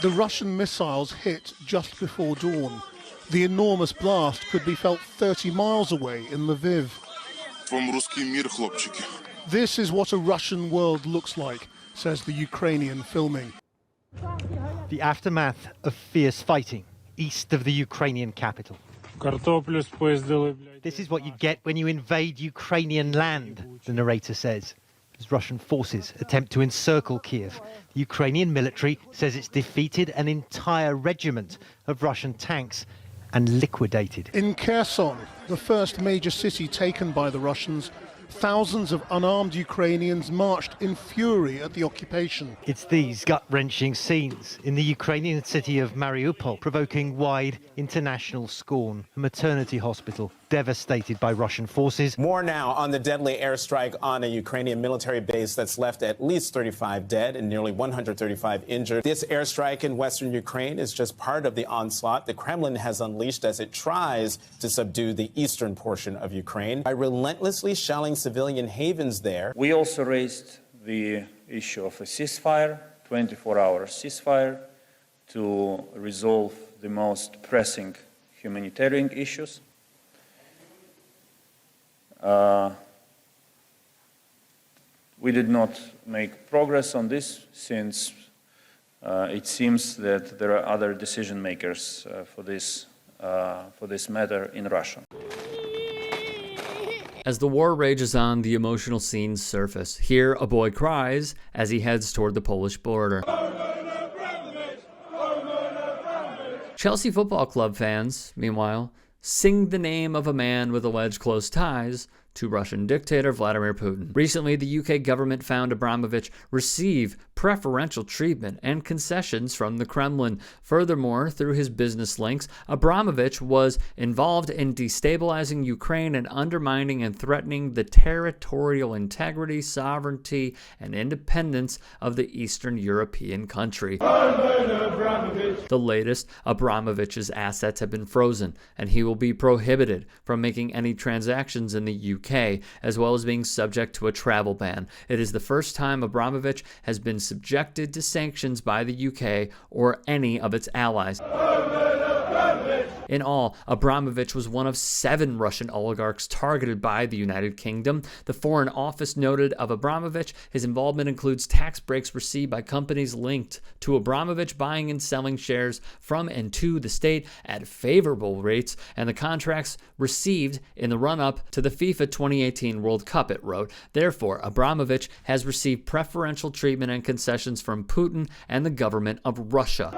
The Russian missiles hit just before dawn. The enormous blast could be felt 30 miles away in Lviv. This is what a Russian world looks like, says the Ukrainian filming. The aftermath of fierce fighting east of the Ukrainian capital. This is what you get when you invade Ukrainian land, the narrator says, as Russian forces attempt to encircle Kiev. The Ukrainian military says it's defeated an entire regiment of Russian tanks and liquidated. In Kherson, the first major city taken by the Russians, thousands of unarmed Ukrainians marched in fury at the occupation. It's these gut-wrenching scenes in the Ukrainian city of Mariupol provoking wide international scorn. A maternity hospital devastated by Russian forces. More now on the deadly airstrike on a Ukrainian military base that's left at least 35 dead and nearly 135 injured. This airstrike in western Ukraine is just part of the onslaught the Kremlin has unleashed as it tries to subdue the eastern portion of Ukraine by relentlessly shelling civilian havens there. We also raised the issue of a ceasefire, 24-hour ceasefire, to resolve the most pressing humanitarian issues. We did not make progress on this since it seems that there are other decision makers for this matter in Russia. As the war rages on, the emotional scenes surface. Here, a boy cries as he heads toward the Polish border. Chelsea Football Club fans, meanwhile, sing the name of a man with alleged close ties to Russian dictator Vladimir Putin. Recently, the UK government found Abramovich receive preferential treatment and concessions from the Kremlin. Furthermore, through his business links, Abramovich was involved in destabilizing Ukraine and undermining and threatening the territorial integrity, sovereignty, and independence of the Eastern European country. The latest, Abramovich's assets have been frozen, and he will be prohibited from making any transactions in the UK, as well as being subject to a travel ban. It is the first time Abramovich has been subjected to sanctions by the UK or any of its allies. In all, Abramovich was one of 7 Russian oligarchs targeted by the United Kingdom. The Foreign Office noted of Abramovich, his involvement includes tax breaks received by companies linked to Abramovich buying and selling shares from and to the state at favorable rates, and the contracts received in the run-up to the FIFA 2018 World Cup, it wrote. Therefore, Abramovich has received preferential treatment and concessions from Putin and the government of Russia.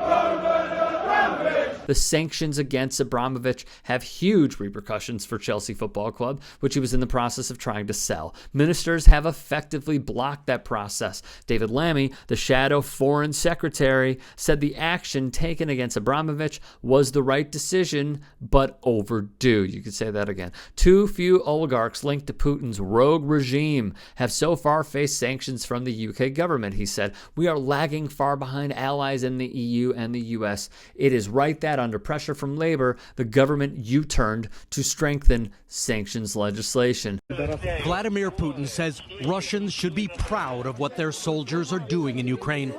The sanctions against Abramovich have huge repercussions for Chelsea Football Club, which he was in the process of trying to sell. Ministers have effectively blocked that process. David Lammy, the shadow foreign secretary, said the action taken against Abramovich was the right decision, but overdue. You could say that again. Too few oligarchs linked to Putin's rogue regime have so far faced sanctions from the UK government, he said. We are lagging far behind allies in the EU and the US. It is right that under pressure from labor, the government U-turned to strengthen sanctions legislation. Vladimir Putin says Russians should be proud of what their soldiers are doing in Ukraine.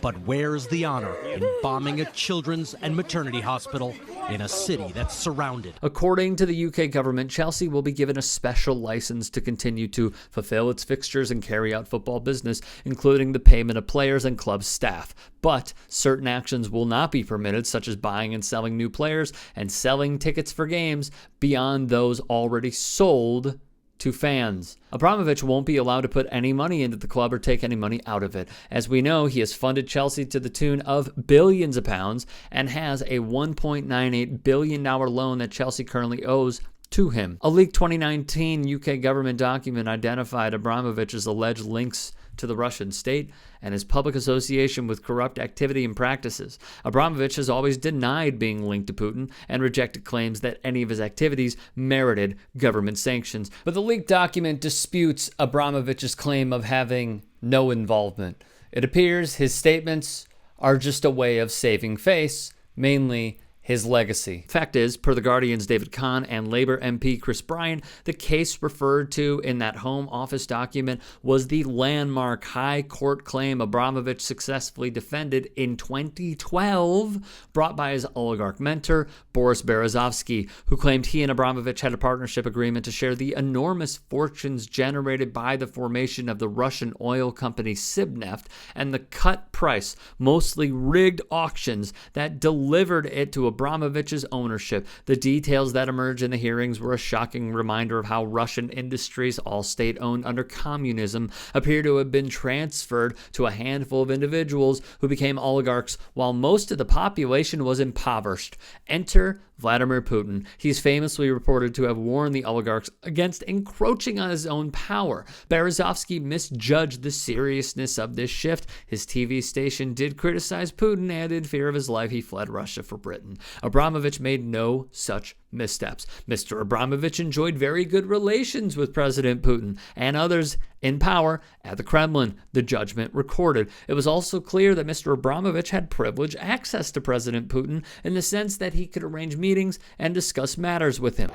But where's the honor in bombing a children's and maternity hospital in a city that's surrounded? According to the UK government, Chelsea will be given a special license to continue to fulfill its fixtures and carry out football business, including the payment of players and club staff. But certain actions will not be permitted, such as buying and selling new players and selling tickets for games beyond those already sold to fans. Abramovich won't be allowed to put any money into the club or take any money out of it. As we know, he has funded Chelsea to the tune of billions of pounds and has a $1.98 billion loan that Chelsea currently owes to him. A leaked 2019 UK government document identified Abramovich's alleged links to the Russian state and his public association with corrupt activity and practices. Abramovich has always denied being linked to Putin and rejected claims that any of his activities merited government sanctions. But the leaked document disputes Abramovich's claim of having no involvement. It appears his statements are just a way of saving face, mainly his legacy. Fact is, per The Guardian's David Kahn and Labour MP Chris Bryan, the case referred to in that Home Office document was the landmark high court claim Abramovich successfully defended in 2012, brought by his oligarch mentor, Boris Berezovsky, who claimed he and Abramovich had a partnership agreement to share the enormous fortunes generated by the formation of the Russian oil company Sibneft and the cut price, mostly rigged auctions that delivered it to Abramovich's ownership. The details that emerged in the hearings were a shocking reminder of how Russian industries, all state-owned under communism, appear to have been transferred to a handful of individuals who became oligarchs while most of the population was impoverished. Enter Vladimir Putin. He's famously reported to have warned the oligarchs against encroaching on his own power. Berezovsky misjudged the seriousness of this shift. His TV station did criticize Putin, and in fear of his life, he fled Russia for Britain. Abramovich made no such missteps. Mr. Abramovich enjoyed very good relations with President Putin and others in power at the Kremlin, the judgment recorded. It was also clear that Mr. Abramovich had privileged access to President Putin in the sense that he could arrange meetings and discuss matters with him.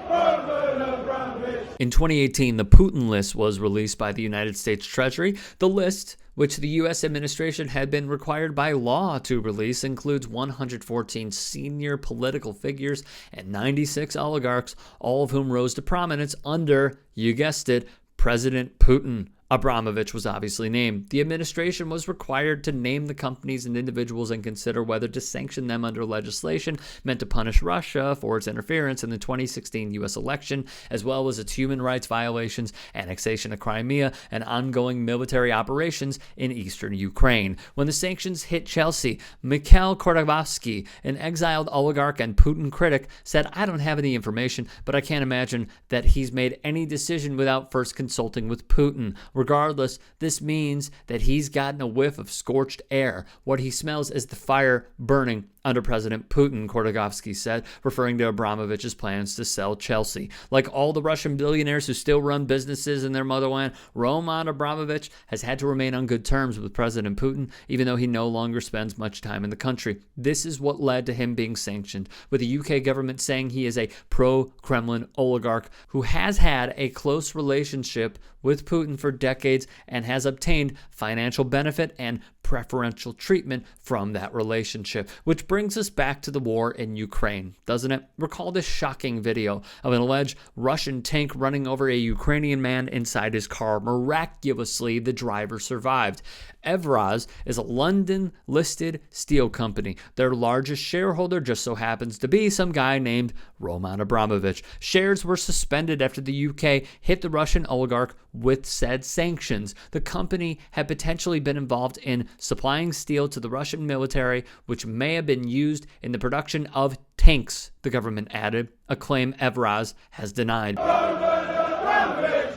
In 2018, the Putin list was released by the United States Treasury. The list, which the U.S. administration had been required by law to release, includes 114 senior political figures and 96 oligarchs, all of whom rose to prominence under, you guessed it, President Putin. Abramovich was obviously named. The administration was required to name the companies and individuals and consider whether to sanction them under legislation meant to punish Russia for its interference in the 2016 U.S. election, as well as its human rights violations, annexation of Crimea, and ongoing military operations in eastern Ukraine. When the sanctions hit Chelsea, Mikhail Khodorkovsky, an exiled oligarch and Putin critic, said, "I don't have any information, but I can't imagine that he's made any decision without first consulting with Putin. Regardless, this means that he's gotten a whiff of scorched air. What he smells is the fire burning under President Putin," Khodorkovsky said, referring to Abramovich's plans to sell Chelsea. Like all the Russian billionaires who still run businesses in their motherland, Roman Abramovich has had to remain on good terms with President Putin, even though he no longer spends much time in the country. This is what led to him being sanctioned, with the UK government saying he is a pro-Kremlin oligarch who has had a close relationship with Putin for decades and has obtained financial benefit and preferential treatment from that relationship. Which brings us back to the war in Ukraine, doesn't it? Recall this shocking video of an alleged Russian tank running over a Ukrainian man inside his car. Miraculously, the driver survived. Evraz is a London-listed steel company. Their largest shareholder just so happens to be some guy named Roman Abramovich. Shares were suspended after the UK hit the Russian oligarch with said sanctions. The company had potentially been involved in supplying steel to the Russian military, which may have been used in the production of tanks, the government added, a claim Evraz has denied.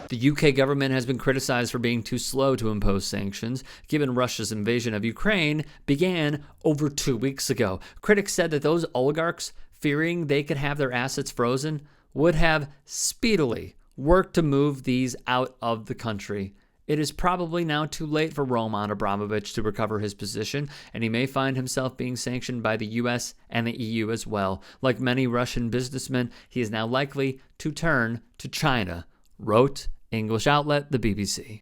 The UK government has been criticized for being too slow to impose sanctions, given Russia's invasion of Ukraine began over 2 weeks ago. Critics said that those oligarchs, fearing they could have their assets frozen, would have speedily worked to move these out of the country. It is probably now too late for Roman Abramovich to recover his position, and he may find himself being sanctioned by the US and the EU as well. Like many Russian businessmen, he is now likely to turn to China, wrote English outlet the BBC.